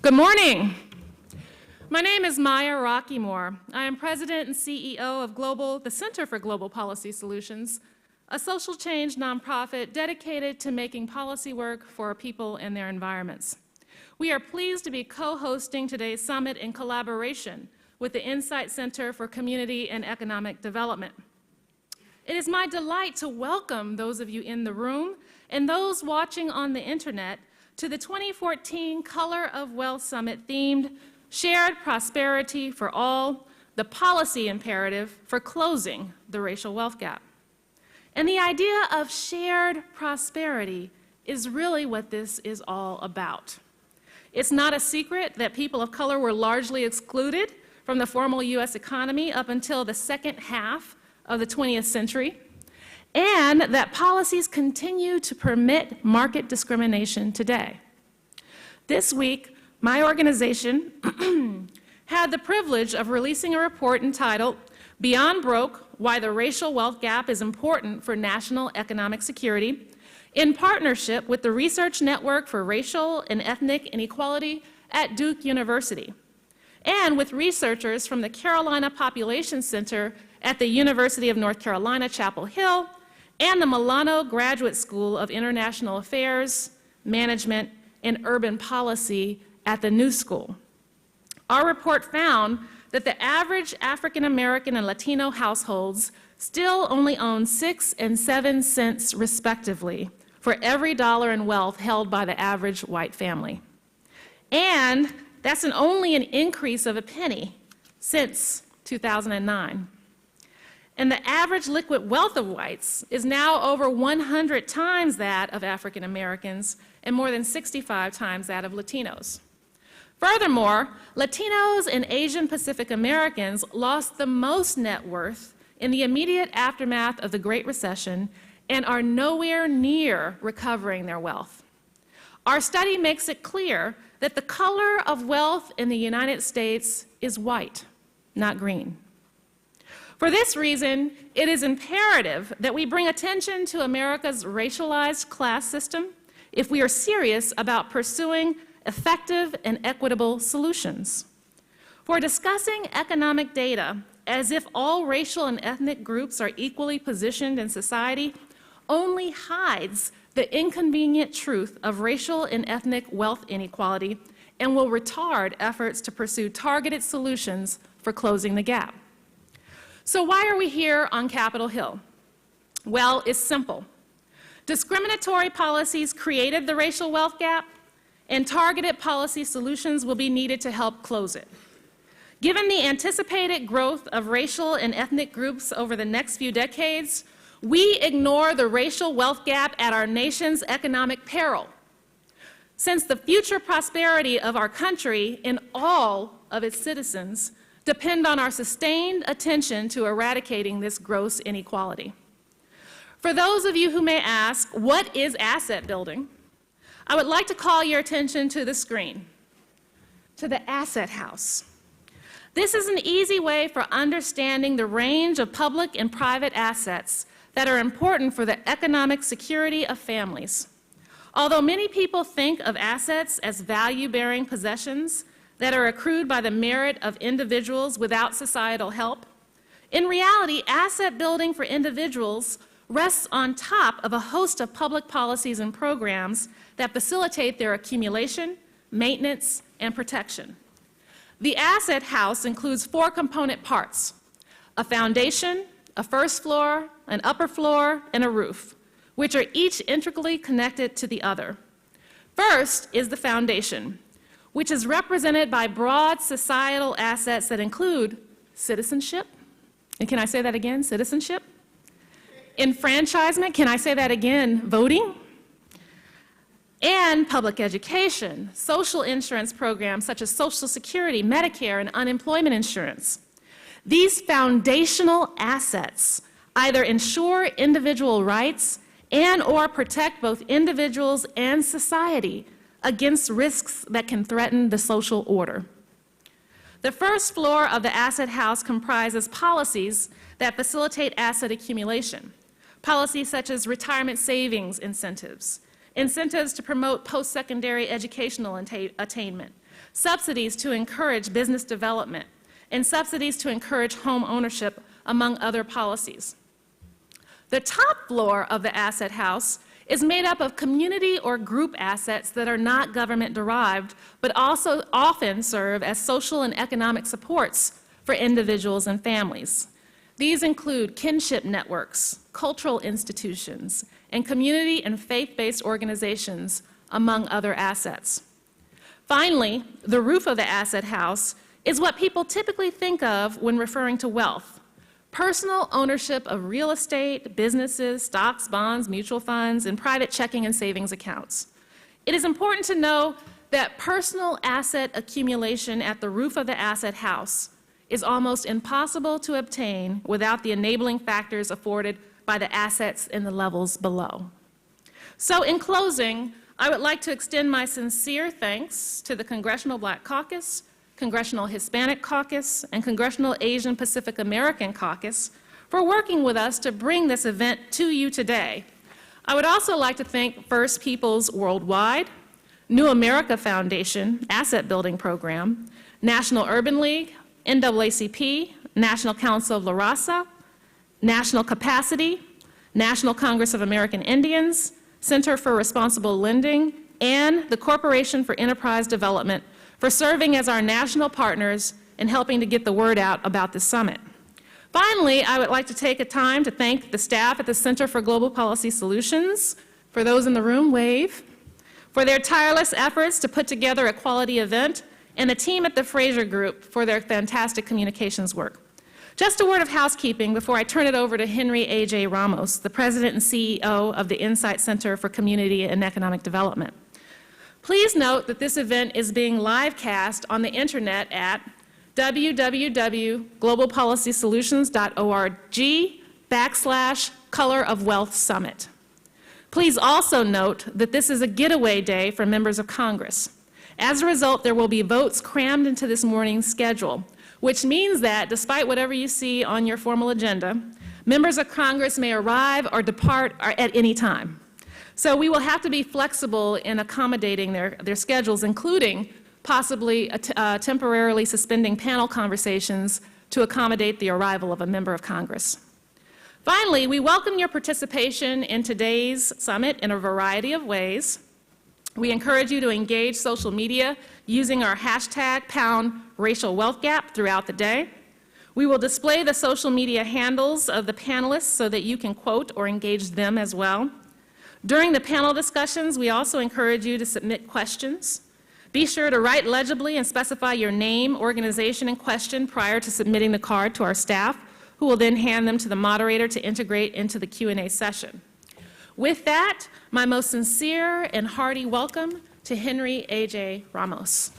Good morning. My name is Maya Rockeymoore. I am President and CEO of the Center for Global Policy Solutions, a social change nonprofit dedicated to making policy work for people and their environments. We are pleased to be co-hosting today's summit in collaboration with the Insight Center for Community and Economic Development. It is my delight to welcome those of you in the room and those watching on the internet to the 2014 Color of Wealth Summit themed Shared Prosperity for All, the policy imperative for closing the racial wealth gap. And the idea of shared prosperity is really what this is all about. It's not a secret that people of color were largely excluded from the formal U.S. economy up until the second half of the 20th century, and that policies continue to permit market discrimination today. This week, my organization had the privilege of releasing a report entitled Beyond Broke: Why the Racial Wealth Gap is Important for National Economic Security, in partnership with the Research Network for Racial and Ethnic Inequality at Duke University, and with researchers from the Carolina Population Center at the University of North Carolina, Chapel Hill, and the Milano Graduate School of International Affairs, Management, and Urban Policy at the New School. Our report found that the average African American and Latino households still only own 6 and 7 cents respectively for every dollar in wealth held by the average white family. And that's only an increase of a penny since 2009. And the average liquid wealth of whites is now over 100 times that of African Americans and more than 65 times that of Latinos. Furthermore, Latinos and Asian Pacific Americans lost the most net worth in the immediate aftermath of the Great Recession and are nowhere near recovering their wealth. Our study makes it clear that the color of wealth in the United States is white, not green. For this reason, it is imperative that we bring attention to America's racialized class system if we are serious about pursuing effective and equitable solutions. For discussing economic data as if all racial and ethnic groups are equally positioned in society only hides the inconvenient truth of racial and ethnic wealth inequality and will retard efforts to pursue targeted solutions for closing the gap. So why are we here on Capitol Hill? Well, it's simple. Discriminatory policies created the racial wealth gap, and targeted policy solutions will be needed to help close it. Given the anticipated growth of racial and ethnic groups over the next few decades, we ignore the racial wealth gap at our nation's economic peril. Since the future prosperity of our country and all of its citizens depend on our sustained attention to eradicating this gross inequality. For those of you who may ask, what is asset building? I would like to call your attention to the screen, to the asset house. This is an easy way for understanding the range of public and private assets that are important for the economic security of families. Although many people think of assets as value-bearing possessions that are accrued by the merit of individuals without societal help, in reality, asset building for individuals rests on top of a host of public policies and programs that facilitate their accumulation, maintenance, and protection. The asset house includes 4 component parts: a foundation, a first floor, an upper floor, and a roof, which are each integrally connected to the other. First is the foundation, which is represented by broad societal assets that include citizenship, and can I say that again, citizenship? Enfranchisement, can I say that again, voting? And public education, social insurance programs such as Social Security, Medicare, and unemployment insurance. These foundational assets either ensure individual rights and/or protect both individuals and society against risks that can threaten the social order. The first floor of the asset house comprises policies that facilitate asset accumulation. Policies such as retirement savings incentives, incentives to promote post-secondary educational attainment, subsidies to encourage business development, and subsidies to encourage home ownership, among other policies. The top floor of the asset house is made up of community or group assets that are not government-derived, but also often serve as social and economic supports for individuals and families. These include kinship networks, cultural institutions, and community and faith-based organizations, among other assets. Finally, the roof of the asset house is what people typically think of when referring to wealth: personal ownership of real estate, businesses, stocks, bonds, mutual funds, and private checking and savings accounts. It is important to know that personal asset accumulation at the roof of the asset house is almost impossible to obtain without the enabling factors afforded by the assets in the levels below. So in closing, I would like to extend my sincere thanks to the Congressional Black Caucus, Congressional Hispanic Caucus, and Congressional Asian Pacific American Caucus for working with us to bring this event to you today. I would also like to thank First Peoples Worldwide, New America Foundation Asset Building Program, National Urban League, NAACP, National Council of La Raza, National Capacity, National Congress of American Indians, Center for Responsible Lending, and the Corporation for Enterprise Development for serving as our national partners in helping to get the word out about this summit. Finally, I would like to take a time to thank the staff at the Center for Global Policy Solutions, for those in the room, wave, for their tireless efforts to put together a quality event, and the team at the Fraser Group for their fantastic communications work. Just a word of housekeeping before I turn it over to Henry A.J. Ramos, the President and CEO of the Insight Center for Community and Economic Development. Please note that this event is being live cast on the internet at www.globalpolicysolutions.org/Color of Wealth Summit. Please also note that this is a getaway day for members of Congress. As a result, there will be votes crammed into this morning's schedule, which means that despite whatever you see on your formal agenda, members of Congress may arrive or depart at any time. So we will have to be flexible in accommodating their schedules, including possibly temporarily suspending panel conversations to accommodate the arrival of a member of Congress. Finally, we welcome your participation in today's summit in a variety of ways. We encourage you to engage social media using our hashtag #RacialWealthGap throughout the day. We will display the social media handles of the panelists so that you can quote or engage them as well. During the panel discussions, we also encourage you to submit questions. Be sure to write legibly and specify your name, organization, and question prior to submitting the card to our staff, who will then hand them to the moderator to integrate into the Q&A session. With that, my most sincere and hearty welcome to Henry A.J. Ramos.